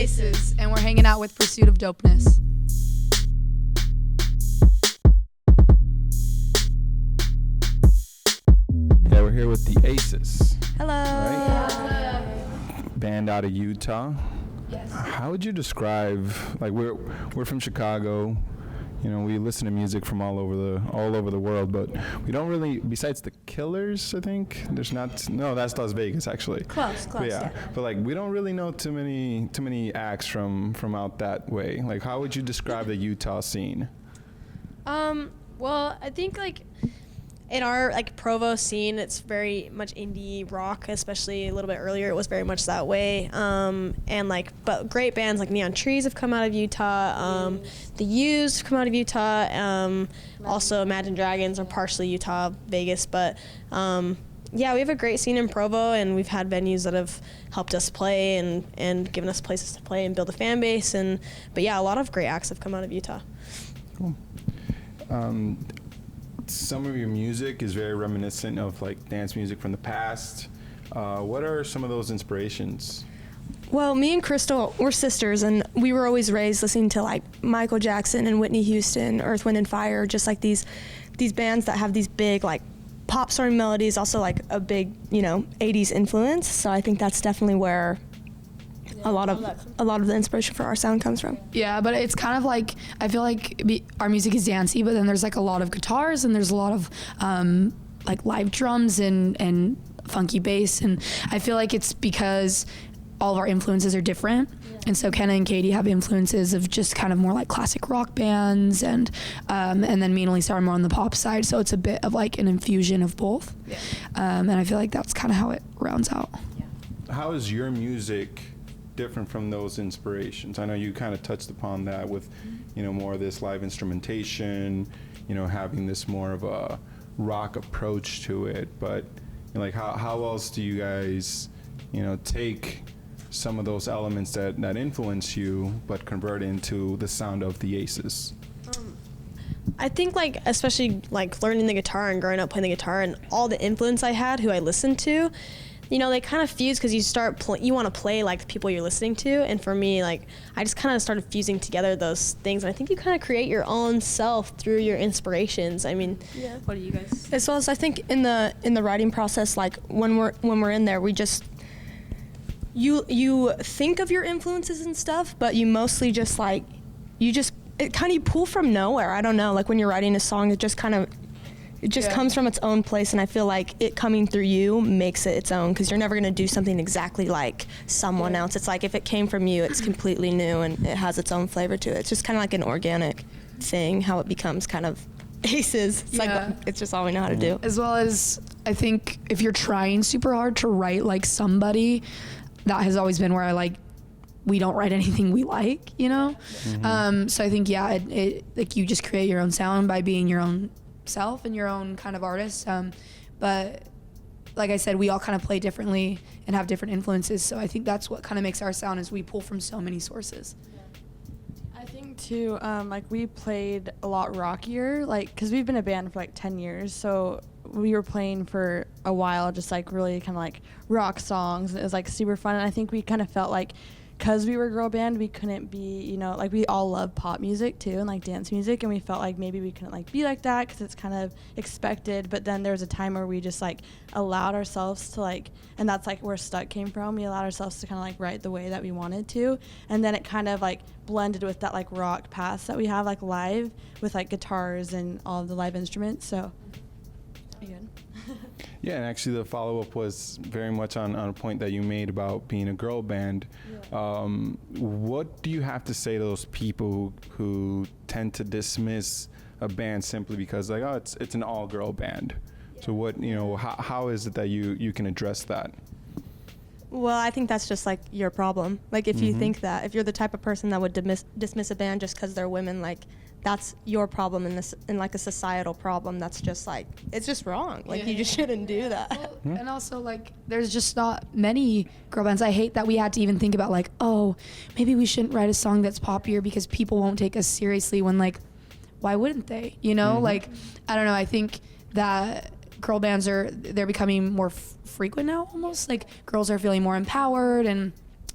Aces, and we're hanging out with Pursuit of Dopeness. Yeah, we're here with the Aces. Hello. Right? Band out of Utah. Yes. How would you describe, like, we're from Chicago, you know, we listen to music from all over the world, but we don't really, besides the Killers, I think, there's not, no, that's Las Vegas actually. Close, Yeah, but like we don't really know too many acts from out that way. Like, how would you describe the Utah scene? Well, I think like in our like Provo scene, it's very much indie rock, especially a little bit earlier. It was very much that way. And like, but great bands like Neon Trees have come out of Utah. The Used have come out of Utah. Also Imagine Dragons are partially Utah, Vegas, but yeah, we have a great scene in Provo, and we've had venues that have helped us play and given us places to play and build a fan base. But yeah, a lot of great acts have come out of Utah. Cool. Some of your music is very reminiscent of like dance music from the past. What are some of those inspirations? Well, me and Crystal, we're sisters, and we were always raised listening to like Michael Jackson and Whitney Houston, Earth, Wind and Fire, just like these bands that have these big like pop sort of melodies, also like a big, 80s influence. So I think that's definitely where a lot of the inspiration for our sound comes from. Yeah, but it's kind of like, I feel like our music is dancey, but then there's like a lot of guitars and there's a lot of like live drums and funky bass, and I feel like it's because all of our influences are different. And so Kenna and Katie have influences of just kind of more like classic rock bands, and then me and Elisa are more on the pop side, so it's a bit of like an infusion of both. Yeah. And I feel like that's kind of how it rounds out. Yeah. How is your music different from those inspirations? I know you kind of touched upon that with, more of this live instrumentation, having this more of a rock approach to it, but like how else do you guys, take some of those elements that influence you but convert into the sound of the Aces? I think like especially like learning the guitar and growing up playing the guitar and all the influence I had, who I listened to, they kind of fuse because you want to play like the people you're listening to. And for me, like, I just kind of started fusing together those things. And I think you kind of create your own self through your inspirations. I mean, yeah. What do you guys? As well as I think in the writing process, like when we're in there, we just, you think of your influences and stuff, but you mostly just like, it kind of you pull from nowhere. I don't know, like when you're writing a song, it just comes from its own place, and I feel like it coming through you makes it its own, because you're never going to do something exactly like someone else. It's like if it came from you, it's completely new and it has its own flavor to it. It's just kind of like an organic thing, how it becomes kind of Aces. It's like it's just all we know how to do. As well as, I think if you're trying super hard to write like somebody, that has always been where we don't write anything we like, Mm-hmm. So I think, it like you just create your own sound by being your own self and your own kind of artist, but like I said, we all kind of play differently and have different influences, so I think that's what kind of makes our sound, is we pull from so many sources. I think too, like we played a lot rockier, like because we've been a band for like 10 years, so we were playing for a while just like really kind of like rock songs, and it was like super fun. And I think we kind of felt like, because we were a girl band, we couldn't be, like we all love pop music too and like dance music, and we felt like maybe we couldn't like be like that because it's kind of expected. But then there was a time where we just like allowed ourselves to like, and that's like where Stuck came from. We allowed ourselves to kind of like write the way that we wanted to, and then it kind of like blended with that like rock past that we have like live with like guitars and all of the live instruments. So pretty good. Yeah, and actually the follow-up was very much on a point that you made about being a girl band. Yeah. What do you have to say to those people who tend to dismiss a band simply because like, oh, it's an all-girl band? Yeah. So what, how is it that you can address that? Well, I think that's just like your problem. Like if you think that, if you're the type of person that would dismiss a band just because they're women, like that's your problem and like a societal problem. That's just like, it's just wrong. Like you just shouldn't do that. Well, and also like there's just not many girl bands. I hate that we had to even think about like, oh, maybe we shouldn't write a song that's poppier because people won't take us seriously, when like, why wouldn't they? Like, I don't know. I think that girl bands they're becoming more frequent now, almost like girls are feeling more empowered and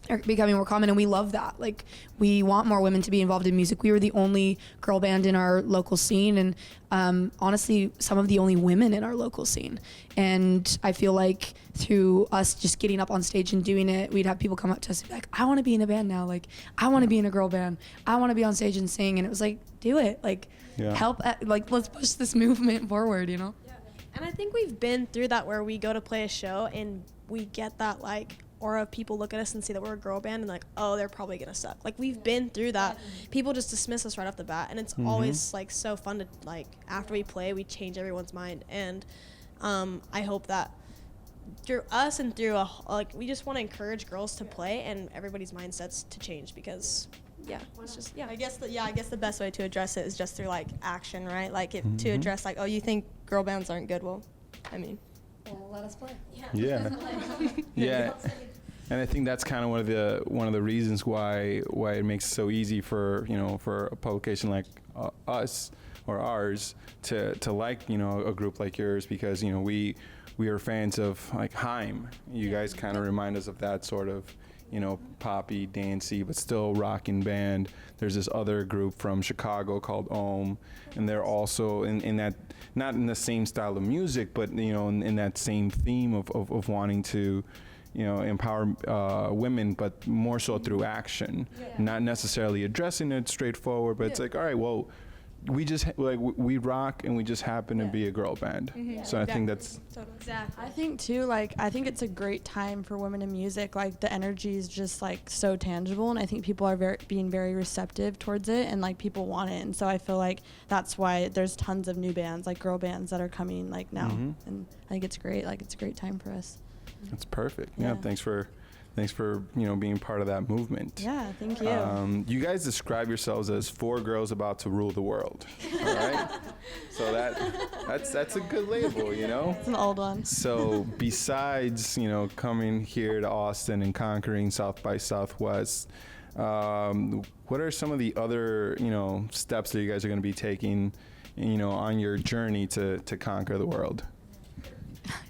are becoming more common, and we love that. Like, we want more women to be involved in music. We were the only girl band in our local scene, and honestly, some of the only women in our local scene. And I feel like through us just getting up on stage and doing it, we'd have people come up to us and be like, I want to be in a band now. Like, I want to be in a girl band. I want to be on stage and sing. And it was like, do it. Like, help. Like, let's push this movement forward, you know? Yeah. And I think we've been through that where we go to play a show and we get that, like, aura of people look at us and see that we're a girl band and like, oh, they're probably gonna suck. Like, we've been through that. People just dismiss us right off the bat, and it's always like so fun to, like, after we play, we change everyone's mind. And I hope that through us and through like, we just want to encourage girls to play and everybody's mindsets to change, because it's just I guess the best way to address it is just through, like, action, right? Like, to address, like, oh, you think girl bands aren't good? Well, I mean, Well, let us play. Yeah. And I think that's kind of one of the reasons why it makes it so easy for a publication like us or ours to like a group like yours, because we are fans of, like, Haim. You guys kind of remind us of that sort of poppy, dancey, but still rocking band. There's this other group from Chicago called Ohm, and they're also in that, not in the same style of music, but in that same theme of wanting to empower women, but more so through action, not necessarily addressing it straightforward, but it's like, all right, well, we rock, and we just happen to be a girl band. So I think that's exactly. I think too, like, I think it's a great time for women in music. Like, the energy is just, like, so tangible, and I think people are being very receptive towards it, and, like, people want it. And so I feel like that's why there's tons of new bands, like girl bands, that are coming, like, now. And I think it's great. Like, it's a great time for us. That's perfect. Yeah. Thanks for being part of that movement. Yeah, thank you. You guys describe yourselves as 4 girls about to rule the world. All right. So that's a good label, It's an old one. So besides coming here to Austin and conquering South by Southwest, what are some of the other steps that you guys are going to be taking on your journey to conquer the world?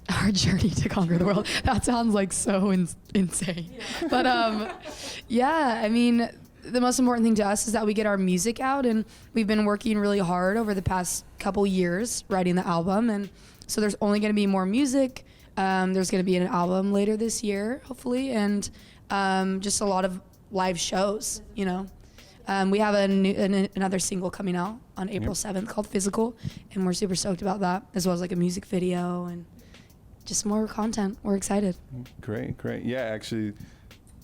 Our journey to conquer the world. That sounds like so insane. But I mean, the most important thing to us is that we get our music out, and we've been working really hard over the past couple years writing the album, and so there's only going to be more music. There's going to be an album later this year, hopefully, and just a lot of live shows. We have another single coming out on April 7th called Physical, and we're super stoked about that, as well as, like, a music video and just more content. We're excited. Great. Yeah, actually,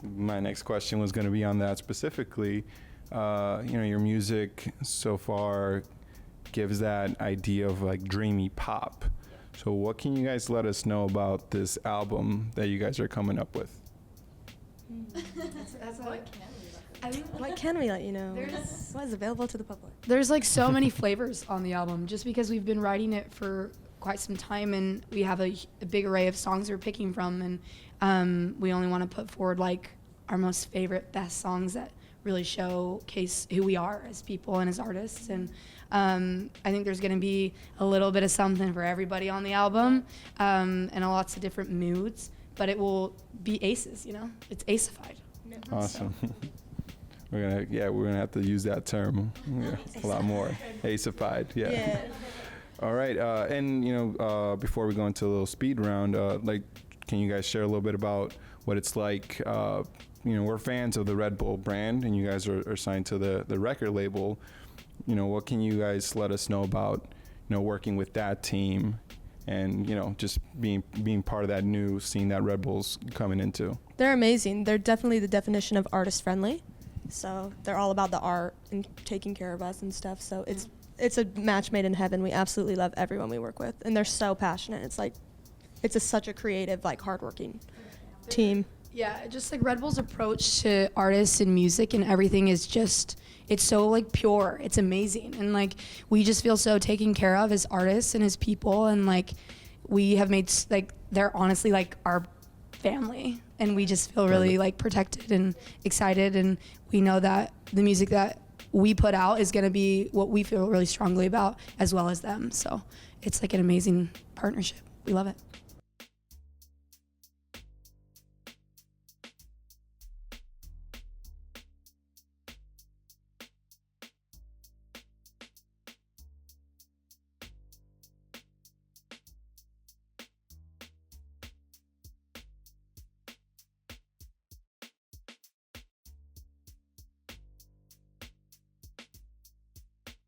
my next question was going to be on that specifically. Your music so far gives that idea of, like, dreamy pop. So what can you guys let us know about this album that you guys are coming up with? what can we let you know? What is available to the public? There's, like, so many flavors on the album, just because we've been writing it for quite some time, and we have a big array of songs we're picking from, and we only want to put forward, like, our most favorite, best songs that really showcase who we are as people and as artists. And I think there's going to be a little bit of something for everybody on the album, and lots of different moods, but it will be aces. It's aceified. Awesome. We're gonna have to use that term a lot more. Aceified. Yeah. All right, and before we go into a little speed round, can you guys share a little bit about what it's like? We're fans of the Red Bull brand, and you guys are signed to the record label. What can you guys let us know about, working with that team, and just being part of that new scene that Red Bull's coming into? They're amazing. They're definitely the definition of artist friendly. So they're all about the art and taking care of us and stuff. So it's a match made in heaven. We absolutely love everyone we work with, and they're so passionate. It's like, such a creative, like, hardworking team. Yeah, just like Red Bull's approach to artists and music and everything is just, it's so, like, pure. It's amazing. And, like, we just feel so taken care of as artists and as people, and, like, we have made, like, they're honestly, like, our family, and we just feel really, like, protected and excited, and we know that the music that we put out is going to be what we feel really strongly about, as well as them. So it's, like, an amazing partnership. We love it.